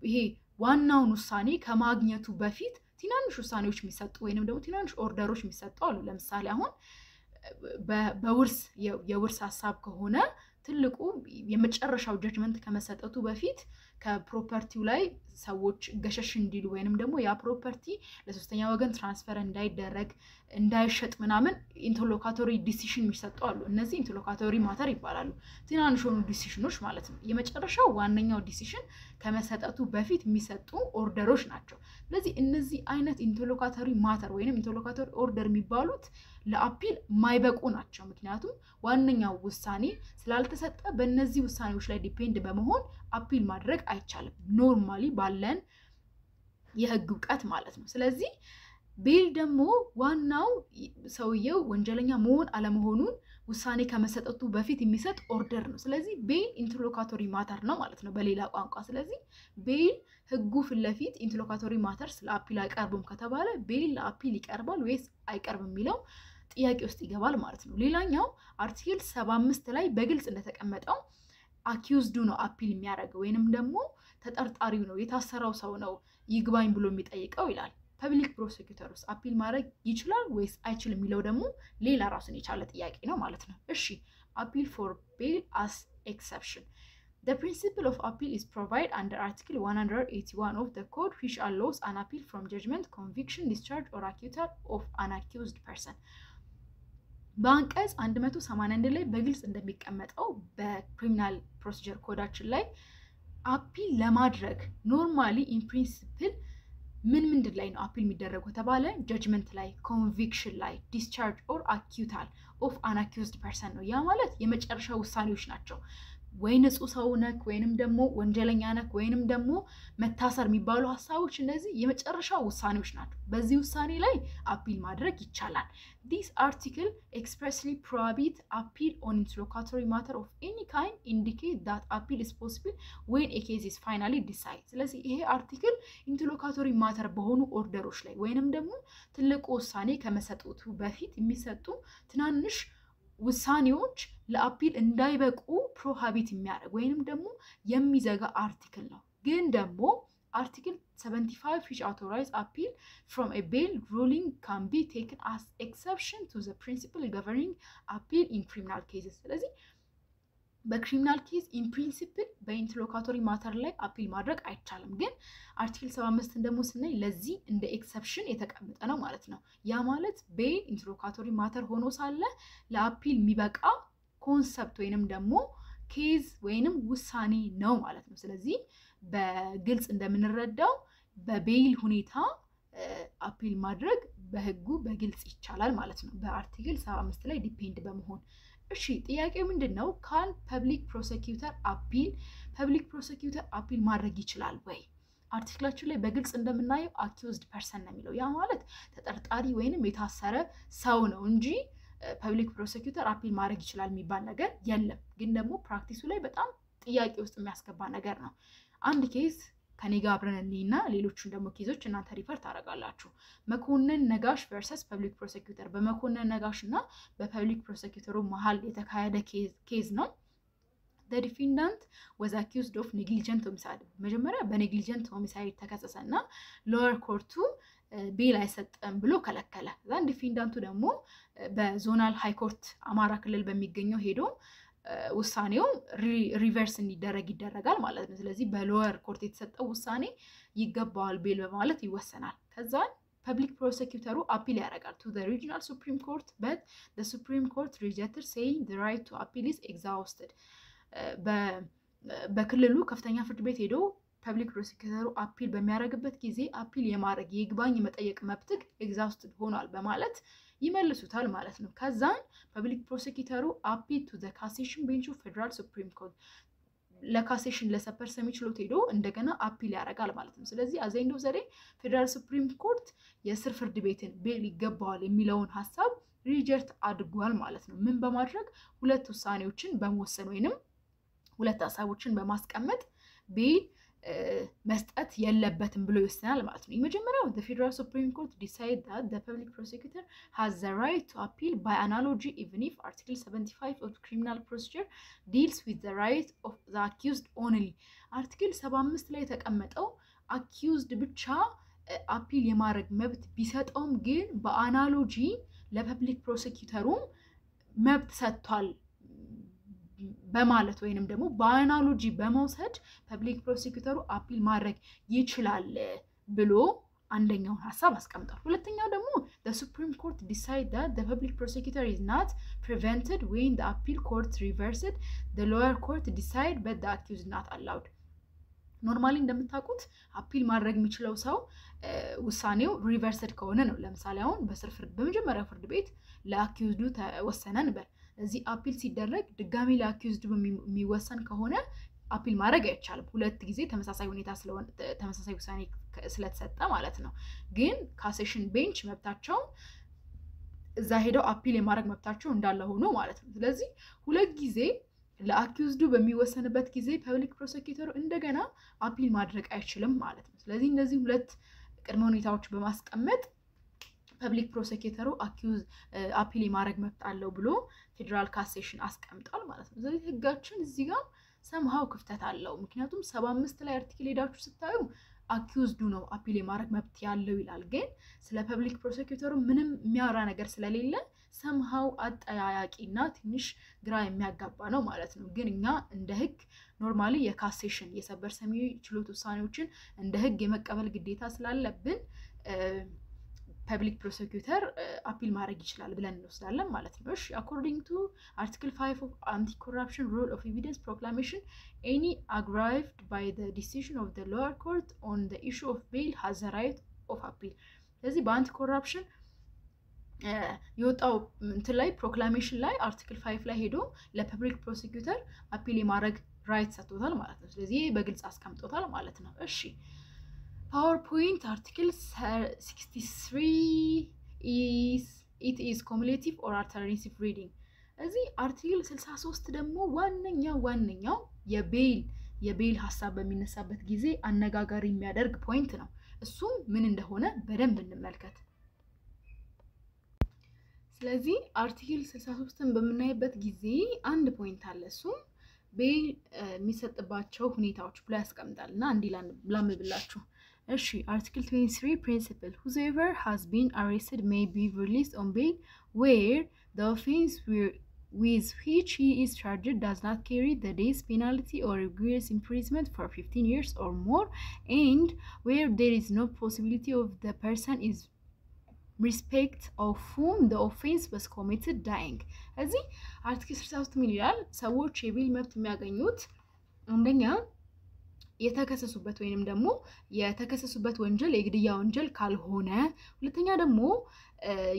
[SPEAKER 1] ይሄ ዋናውን ውሳኔ ከማግኘቱ በፊት ትናንሽ ውሳኔዎች የሚሰጡ ወይንም ደግሞ ትናንሽ ኦርደሮች የሚሰጡ አሉ። ለምሳሌ አሁን በውርስ የውርስ ሐሳብ ከሆነ ትልቁ የመጨረሻው ጀጅመንት ከመሰጠቱ በፊት ከፕሮፐርቲው ላይ ሰዎች ገሸሽ እንዲሉ ወይንም ደግሞ ያ ፕሮፐርቲ ለሶስተኛ ወገን ትራንስፈር እንዳይደረግ እንዳይሸጥ ምናምን ኢንተርሎካቶሪ ዲሲሽን የሚሰጡ አሉ። እነዚህ ኢንተርሎካቶሪ ማተር ይባላሉ። ትናንሽ ሆኑ ዲሲሽኖች ማለት ነው። የመጨረሻው ዋነኛው ዲሲሽን ከመሰጠቱ በፊት የሚሰጡ ኦርደሮች ናቸው። ስለዚህ እነዚህ አይነት ኢንተርሎካቶሪ ማተር ወይንም ኢንተርሎካቶሪ ኦርደር የሚባሉት ለአፒል ማይበቁ ናቸው። ምክንያቱም ዋነኛው ውሳኔ ስላልተሰጠ በእነዚህ ውሳኔዎች ላይ ዲፔንድ በመሆን አፒል ማድረግ አይቻልም ኖርማሊ ባለን የህግ ዕውቀት ማለት ነው። ስለዚህ ቤል ደግሞ ዋናው ሰውየው ወንጀለኛ መሆን አለመሆኑን ውሳኔ ከመሰጠቱ በፊት የሚሰጥ ኦርደር ነው። ስለዚህ ቤል ኢንተርሎካቶሪ ማተር ነው ማለት ነው በሌላ ቋንቋ። ስለዚህ ቤል ህጉ ፊት ለፊት ኢንተርሎካቶሪ ማተር ስለ አፒል አይቀርብም ከተባለ ቤል ለአፒል ይቀርባል ወይስ አይቀርብም የሚለው ጥያቄ ውስጥ ይገባል ማለት ነው። ሌላኛው አርቲክል 75 ላይ በግልጽ እንደተቀመጠው አኪዩዝዱ ነው አፒል የሚያደርገው ወይንም ደግሞ ተጠርጣሪው ነው የታሰረው ሰው ነው ይግባኝ ብሎ የሚጠይቀው ይላል። ፐብሊክ ፕሮሲኪዩተርስ አፒል ማድረግ ይችላል ወይስ አይችልም የሚለው ደግሞ ሌላ ራሱን የቻለ ጥያቄ ነው ማለት ነው። እሺ አፒል ፎር ቤል as exception the principle of appeal is provided under article 181 of the code which allows an appeal from judgment, conviction, discharge or acquittal of an accused person በአንቀጽ 181 ላይ በግልጽ እንደሚቀመጠው በክሪሚናል ፕሮሲጀር ኮዳችን ላይ አፒል ለማድረግ ኖርማሊ ኢን ፕሪንሲፕል ምንድን ላይ ነው አፒል የሚደረገው ተባለ ጀጅመንት ላይ ኮንቪክሽን ላይ ዲስቻርጅ ኦር አኪዩታል ኦፍ አን አኪዩዝድ ፐርሰን ነው። ያ ማለት የመጨረሻ ውሳኔዎች ናቸው። ወይ ንጹህ ሰው ነክ ወይንም ደግሞ ወንጀለኛ ነክ ወይንም ደግሞ መታሰር የሚባሉ ሐሳቦች እነዚህ የመጨረሻ ውሳኔዎች ናቸው። በዚህ ውሳኔ ላይ አፒል ማድረግ ይቻላል። This article expressly prohibits appeal on interlocutory matter of any kind indicate that appeal is possible when a case is finally decided ስለዚህ ይሄ አርቲክል ኢንተርሎካቶሪ ማተር በሆኑ ኦርደሮች ላይ ወይንም ደግሞ ትልቁ ውሳኔ ከመሰጠቱ በፊት የሚሰጡ ትናንሽ ውሳኔዎች ለአፒል እንዳይበቁ ፕሮሃቢት የሚያደርግ ወይንም ደግሞ የሚዘጋ አርቲክል ነው። ግን ደግሞ አርቲክል 75 which authorize appeal from a bail ruling can be taken as exception to the principle governing appeal in criminal cases ስለዚህ በክሪሚናል ኬዝ ኢን ፕሪንሲፕል በኢንተርሎካቶሪ ማተር ላይ አፒል ማድረግ አይቻልም። ግን አርቲክል 75 ደግሞ ስናይ ለዚህ እንደ ኤክሰፕሽን የተቀመጠ ነው ማለት ነው። ያ ማለት ቤል ኢንተርሎካቶሪ ማተር ሆኖ ሳለ ለአፒል የሚበቃ ኮንሰፕት ወይንም ደግሞ ኬዝ ወይንም ውሳኔ ነው ማለት ነው። ስለዚህ በግልጽ እንደምንረዳው በቤል ሁኔታ አፒል ማድረግ በህጉ በግልጽ ይቻላል ማለት ነው በአርቲክል 75 ላይ ዲፔንድ በመሆን። እሺ ጥያቄው ምንድነው? ካን ፐብሊክ ፕሮሲኪዩተር አፒል ማድረግ ይችላል ወይ? አርቲክላችን ላይ በግልጽ እንደምናየው accused person ነው የሚለው። ያ ማለት ተጠርጣሪ ወይንም የታሰረ ሰው ነው እንጂ ፐብሊክ ፕሮሲኪዩተር አፒል ማድረግ ይችላል የሚባል ነገር የለም። ግን ደግሞ ፕራክቲሱ ላይ በጣም ጥያቄ ውስጥ የሚያስገባ ነገር ነው። አንድ ኬዝ ከኔ ጋር አብረን እንይና ሌሎቹን ደግሞ ኬዞች እናንተ ሪፈር ታደርጋላችሁ። መኮንን ነጋሽ ቨርሰስ ፐብሊክ ፕሮሲኪዩተር በመኮንን ነጋሽ እና በፐብሊክ ፕሮሲኪዩተሩ መሃል የተካሄደ ኬዝ ነው። The defendant was accused of negligent homicide. መጀመሪያ በኔግሊጀንት ሆሚሳይድ ተከሰሰና ሎወር ኮርቱ ቤል አይሰጥም ብሎ ከለከለ። ዛን ዲፌንዳንቱ ደግሞ በዞናል ሃይ ኮርት አማራ ክልል በሚገኘው ሄዶ ውሳኔው ሪቨርስ እንዲደረግ ይደረጋል ማለት ነው። ስለዚህ በሎወር ኮርት የተሰጠው ውሳኔ ይገባዋል ቤል በማለት ይወሰናል። ከዛን ፐብሊክ ፕሮሲኪዩተሩ አፒል ያደርጋል to the regional supreme court, but the supreme court rejected, saying the right to appeal is exhausted. በክልሉ ከፍተኛ ፍርድ ቤት ሄዶ ፐብሊክ ፕሮሲኪዩተሩ አፒል በሚያደርግበት ጊዜ አፒል የማድረግ የይግባኝ መጠየቅ መብትክ ኤግዛውስትድ ሆኗል በማለት ይመልሱታል ማለት ነው። ከዛን ፐብሊክ ፕሮሲኪዩተሩ አፒል to the cassation bench of federal supreme court ለካሴሽን ለሰፐር ሰሚ ችሎት ሄዶ እንደገና አፒል ያደርጋል ማለት ነው። ስለዚህ አዘይንዶ ዘዴ ፌደራል ሱፕሪም ኮርት የስር ፍርድ ቤትን ቤል ይገባዋል የሚለውን ሐሳብ ሪጀክት አድርጓል ማለት ነው። ምን በማድረግ ሁለት ውሳኔዎችን በመወሰን ወይንም ሁለት ሐሳቦችን በማስቀመጥ ቤል መስጠት የለበትም ብሎ ይወስናል ማለት ነው። የመጀመሪያው the federal supreme court decide that the public prosecutor has the right to appeal by analogy even if article 75 of criminal procedure deals with the right of the accused only. article 75 ላይ የተቀመጠው accused ብቻ አፒል የማድረግ መብት ቢሰጠውም ግን በአናሎጂ ለፐብሊክ ፕሮሲኪዩተሩም መብት ሰጥቷል በማለት ወይንም ደግሞ በአናሎጂ በመውሰድ ፐብሊክ ፕሮሲኪዩተሩ አፒል ማድረግ ይችላል ብሎ አንደኛውን ሐሳብ አስቀምጧል። ሁለተኛው ደግሞ the supreme court decide that the public prosecutor is not prevented when the appeal court reversed the lower court decide but the accused is not allowed. ኖርማሊ እንደምታውቁት አፒል ማድረግ የሚችለው ሰው ውሳኔው ሪቨርስድ ከሆነ ነው። ለምሳሌ አሁን በስር ፍርድ በመጀመሪያ ፍርድ ቤት ለአኪዩዝዱ ተወሰነ ነበር። እዚህ አፒል ሲደረግ ድጋሚ ለአኪዩዝዱ የሚወሰን ከሆነ አፒል ማድረግ አይቻልም። ሁለት ጊዜ ተመሳሳይ ሁኔታ ስለሆነ ተመሳሳይ ውሳኔ ስለተሰጠ ማለት ነው። ግን ካሴሽን ቤንች መብታቸው እዛ ሄደው አፒል የማድረግ መብታቸው እንዳለ ሆኖ ማለት ነው። ስለዚህ ሁለት ጊዜ ለአኪዩዝዱ በሚወሰንበት ጊዜ ፐብሊክ ፕሮሲኪዩተሩ እንደገና አፒል ማድረግ አይችልም ማለት ነው። ስለዚህ እነዚህ ሁለት ቅድመ ሁኔታዎች በማስቀመጥ ፐብሊክ ፕሮሲኪዩተሩ አፒል የማድረግ መብት አለው ብሎ ፌደራል ካሴሽን አስቀምጧል ማለት ነው። ስለዚህ ህጋችን እዚህ ጋር ሰምሃው ክፍተት አለው። ምክንያቱም 75 ላይ አርቲክል ሄዳችሁ ስታዩ አኪዩዝዱ ነው አፒል የማድረግ መብት ያለው ይላል። ግን ስለ ፐብሊክ ፕሮሲኪዩተሩ ምንም የሚያወራ ነገር ስለሌለ ሰምሃው አጠያያቂና ትንሽ ግራ የሚያጋባ ነው ማለት ነው። ግን እኛ እንደ ህግ ኖርማሊ የካሴሽን የሰበር ሰሚ ችሎት ውሳኔዎችን እንደ ህግ የመቀበል ግዴታ ስላለብን ፐብሊክ ፕሮሲኪዩተር አፒል ማድረግ ይችላል ብለን እንወስዳለን ማለት ነው። እሺ according to article 5 of anti-corruption rule of evidence proclamation, any aggrieved by the decision of the lower court on the issue of bail has the right of appeal. ስለዚህ በአንቲ ኮራፕሽን የወጣው እንትን ላይ ፕሮክላሜሽን ላይ አርቲክል 5 ላይ ሄዶ ለፐብሊክ ፕሮሲኪዩተር አፒል የማድረግ ራይት ሰጥቶታል ማለት ነው። ስለዚህ በግልጽ አስቀምጦታል ማለት ነው። እሺ PowerPoint article 63 is cumulative or alternative reading. እዚህ አርቲክል 63 ደግሞ ዋነኛው የቤል ሐሳብ በሚነሳበት ጊዜ አነጋጋሪ የሚያደርግ ፖይንት ነው። እሱም ምን እንደሆነ በደንብ እንመልከት። ስለዚህ አርቲክል 63ን በመናይበት ጊዜ አንድ ፖይንት አለ። እሱም ቤል የሚሰጥባቸው ሁኔታዎች ብሎ ያስቀምጣልና ላምብላችሁ። እሺ article 23 principle, whoever has been arrested may be released on bail where the offense with which he is charged does not carry the death penalty or rigorous imprisonment for 15 years or more, and where there is no possibility of the person is respect of whom the offense was committed dying. እዚህ አርቲክል 63 ምን ይላል? ሰዎች የቤል መብት የሚያገኙት አንደኛ የተከሰሱበት ወይንም ደግሞ የተከሰሱበት ወንጀል የግድያ ወንጀል ካልሆነ፣ ሁለተኛ ደግሞ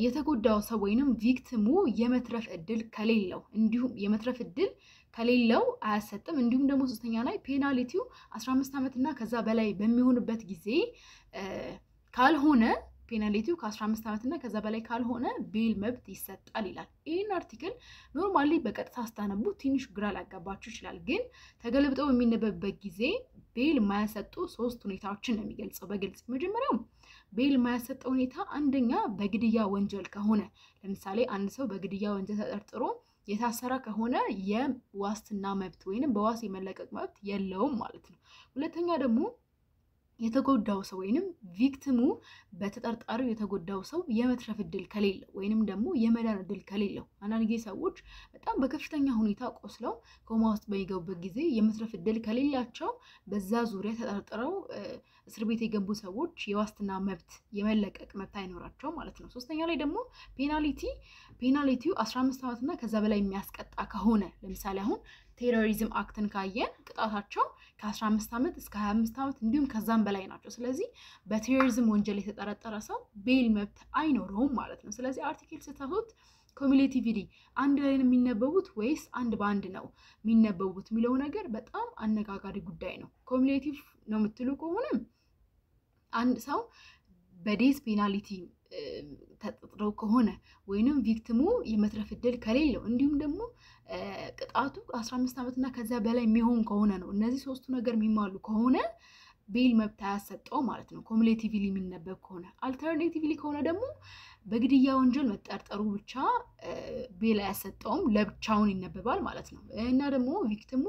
[SPEAKER 1] የተጎዳው ሰው ወይንም ቪክቲሙ የመትረፍ እድል ከሌለው እንዲሁም የመትረፍ እድል ከሌለው አያሰጥም። እንዲሁም ደግሞ ሶስተኛ ላይ ፔናልቲው 15 ዓመት እና ከዛ በላይ በሚሆንበት ጊዜ ካልሆነ ፔናልቲው ከ15 ዓመት እና ከዛ በላይ ካልሆነ ቤል መብት ይሰጣል ይላል። ይህን አርቲክል ኖርማሊ በቀጥታ አስታነቡ ትንሽ ግራ ሊያጋባችሁ ይችላል። ግን ተገልብጠው በሚነበብበት ጊዜ ቤል የማያሰጡ 3 ሁኔታዎችን ነው የሚገልጸው በግልጽ። መጀመሪያው ቤል የማያሰጠው ሁኔታ አንደኛ በግድያ ወንጀል ከሆነ፣ ለምሳሌ አንድ ሰው በግድያ ወንጀል ተጠርጥሮ የታሰረ ከሆነ የዋስትና መብት ወይንም በዋስ የመለቀቅ መብት የለውም ማለት ነው። ሁለተኛ ደግሞ የተጎዳው ሰው ወይንም ቪክቲሙ በተጠርጣሪው የተጎዳው ሰው የመትረፍ እድል ከሌለው ወይንም ደግሞ የመዳን እድል ከሌለው፣ አንዳንድ ጊዜ ሰዎች በጣም በከፍተኛ ሁኔታ ቆስለው ኮማ ውስጥ በሚገቡበት ጊዜ የመትረፍ እድል ከሌላቸው በዛ ዙሪያ ተጠርጥረው እስር ቤት የገቡ ሰዎች የዋስትና መብት የመለቀቅ መብት አይኖራቸው ማለት ነው። ሶስተኛ ላይ ደግሞ ፔናልቲው 15 ዓመት እና ከዛ በላይ የሚያስቀጣ ከሆነ፣ ለምሳሌ አሁን ቴሮሪዝም አክትን ካየን ቅጣታቸው ከ15 ዓመት እስከ 25 ዓመት እንዲሁም ከዛም በላይ ናቸው። ስለዚህ በቴሮሪዝም ወንጀል የተጠረጠረ ሰው ቤል መብት አይኖረውም ማለት ነው። ስለዚህ አርቲክል 63 ኮሚሌቲቭሊ አንድ ላይ ነው የሚነበቡት ወይስ አንድ በአንድ ነው የሚነበቡት የሚለው ነገር በጣም አነጋጋሪ ጉዳይ ነው። ኮሚሌቲቭ ነው የምትሉ ከሆነ አንድ ሰው በዴዝ ፔናልቲ ተጠርጥሮ ከሆነ ወይንም ቪክቲሙ የመትረፍ እድል ከሌለው እንዲሁም ደግሞ ቅጣቱ 15 ዓመት እና ከዛ በላይ የሚሆን ከሆነ ነው። እነዚህ 3ቱ ነገር የሚሟሉ ከሆነ ቤል መብት አያሰጠው ማለት ነው፣ ኮሙሌቲቭሊ የሚነበብ ከሆነ። አልተርኔቲቭሊ ከሆነ ደግሞ በግድያ ወንጀል መጠርጠሩ ብቻ ቤል አያሰጠውም፣ ለብቻውን ይነበባል ማለት ነው። እና ደግሞ ቪክቲሙ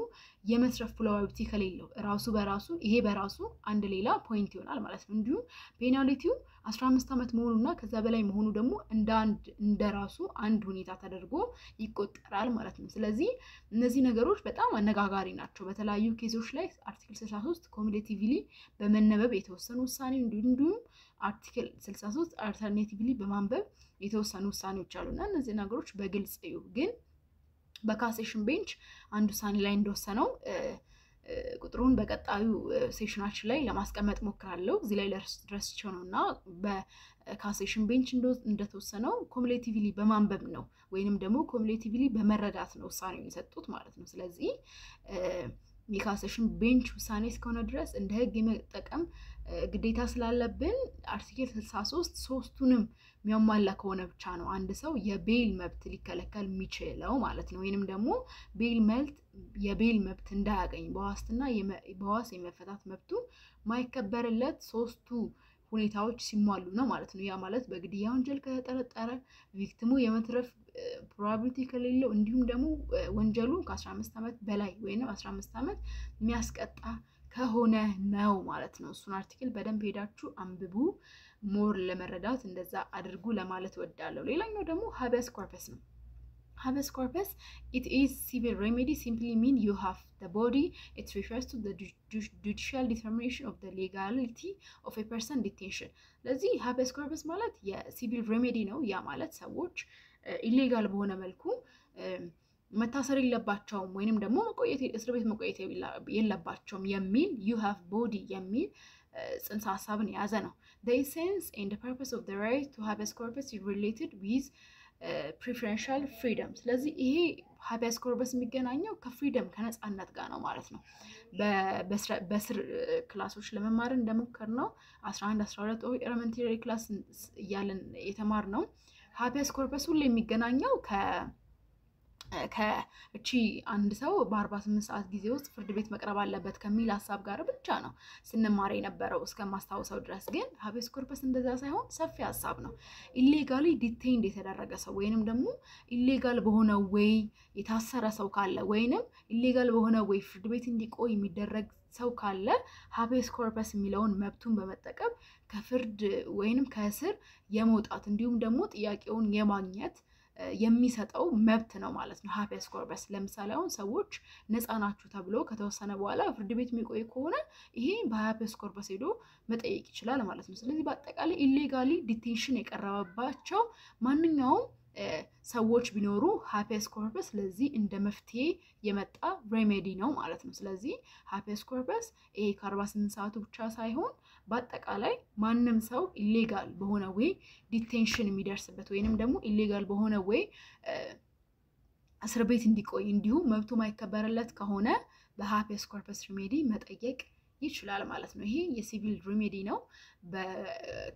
[SPEAKER 1] የመትረፍ ፕሮባቢሊቲ ከሌለው ራሱ በራሱ ይሄ በራሱ አንድ ሌላ ፖይንት ይሆናል ማለት ነው። እንዲሁም ፔናልቲው 15 ዓመት መሆኑና ከዛ በላይ መሆኑ ደግሞ እንደ ራሱ አንድ ሁኔታ ተደርጎ ይቆጠራል ማለት ነው። ስለዚህ እነዚህ ነገሮች በጣም አነጋጋሪ ናቸው። በተለያዩ ኬዞች ላይ አርቲክል 63 ኮሙሌቲቭሊ በመነበብ የተወሰኑ ውሳኔ እንዲሁም አርቲክል 63 አልተርኔቲቭሊ በማንበብ የተወሰኑ ውሳኔዎች አሉና እነዚህ ነገሮች በግልጽ እዩ። ግን በካሴሽን ቤንች አንድ ውሳኔ ላይ እንደወሰነው ቁጥሩን በቀጣዩ ሴሽናችን ላይ ለማስቀመጥ ሞክራለሁ። እዚህ ላይ ድረስቸው ነውና በካሴሽን ቤንች እንደተወሰነው ኮሙሌቲቭሊ በማንበብ ነው ወይንም ደግሞ ኮሙሌቲቭሊ በመረዳት ነው ውሳኔውን የሰጡት ማለት ነው። ስለዚህ የካሴሽን ቤንች ውሳኔ እስከሆነ ድረስ እንደ ህግ የመጠቀም ግዴታ ስላለብን አርቲክል 63 ሶስቱንም የሚያሟላ ከሆነ ብቻ ነው አንድ ሰው የቤል መብት ሊከለከል የሚችለው ማለት ነው። ወይንም ደግሞ የቤል መብት እንዳያገኝ በዋስ የመፈታት መብቱ ማይከበርለት 3ቱ ሁኔታዎች ሲሟሉ ነው ማለት ነው። ያ ማለት በግድያ ወንጀል ከተጠረጠረ፣ ቪክቲሙ የመትረፍ ፕሮባቢሊቲ ከሌለው እንዲሁም ደግሞ ወንጀሉ ከ15 ዓመት በላይ ወይንም 15 ዓመት የሚያስቀጣ ከሆነ ነው ማለት ነው። እሱን አርቲክል በደንብ ሄዳችሁ አንብቡ፣ ሞር ለመረዳት እንደዛ አድርጉ ለማለት ወዳለሁ። ሌላኛው ደግሞ habeas corpus ነው። habeas corpus it is civil remedy simply mean you have the body. It refers to the judicial determination of the legality of a person detention. ለዚህ habeas corpus ማለት የሲቪል ሬሜዲ ነው። ያ ማለት ሰዎች ኢሌጋል በሆነ መልኩ መታሰር የለባቸውም ወይንም ደግሞ እስር ቤት መቆየት የለባቸውም የሚል you have body የሚል ጽንሰ ሐሳብን የያዘ ነው። The essence and the purpose of the right to habeas corpus is related with preferential freedom. ስለዚህ ይሄ habeas corpus የሚገናኘው ከፍሪደም ከነጻነት ጋር ነው ማለት ነው። በስር ክላሶች ለመማር እንደሞከርነው 11 12 ኤሌመንተሪ ክላስ እያለን የተማርነው habeas corpus ሁሉ የሚገናኘው ከእቺ አንድ ሰው በ48 ሰዓት ጊዜ ውስጥ ፍርድ ቤት መቅረብ አለበት ከሚል ሐሳብ ጋር ብቻ ነው ስንማር የነበረው እስከማስታውሰው ድረስ። ግን habeas corpus እንደዛ ሳይሆን ሰፊ ሐሳብ ነው። ኢሌጋሊ ዲቴይንድ የተደረገ ሰው ወይንም ደግሞ ኢሌጋል በሆነ ወይ የታሰረ ሰው ካለ ወይንም ኢሌጋል በሆነ ወይ ፍርድ ቤት እንዲቆይ የሚደረግ ሰው ካለ habeas corpus የሚለውን መብቱን በመጠቀም ከፍርድ ወይንም ከእስር የመውጣት እንዲሁም ደግሞ ጥያቄውን የማግኘት የሚሰጠው መብት ነው ማለት ነው habeas corpus። ለምሳሌ አሁን ሰዎች ነፃ ናችሁ ተብሎ ከተወሰነ በኋላ ፍርድ ቤት የሚቆይ ከሆነ ይሄ በhabeas corpus ሄዶ መጠየቅ ይችላል ማለት ነው። ስለዚህ በአጠቃላይ ኢሌጋሊ ዲቴንሽን የቀረበባቸው ማንኛውም ሰዎች ቢኖሩ ሃፒየስ ኮርፐስ ለዚህ እንደ መፍትሄ የመጣ ሬሜዲ ነው ማለት ነው ስለዚህ ሃፒየስ ኮርፐስ ይሄ ከ48 ሰዓቱ ብቻ ሳይሆን በአጠቃላይ ማንንም ሰው ኢሌጋል በሆነ ወይ ዲቴንሽን የሚደርስበት ወይንም ደግሞ ኢሌጋል በሆነ ወይ እስር ቤት እንዲቆይ እንዲሁም መብቱ ማይከበረለት ከሆነ በሃፒየስ ኮርፐስ ሬሜዲ መጠየቅ ይችላል ማለት ነው ይሄ የሲቪል ሬሜዲ ነው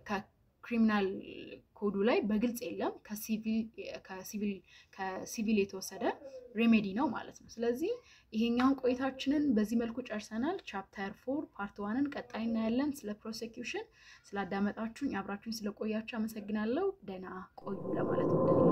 [SPEAKER 1] ከክሪሚናል ኮዱ ላይ በግልጽ የለም ከሲቪል የተወሰደ ሬሜዲ ነው ማለት ነው ስለዚህ ይሄኛውን ቆይታችንን በዚህ መልኩ ጨርሰናል ቻፕተር 4 ፓርት 1ን ቀጣይ እናያለን ስለ ፕሮሲኪዩሽን ስላዳመጣችሁኝ አብራችሁኝ ስለቆያችሁ አመሰግናለሁ ደህና ቆዩ ለማለት እወዳለሁ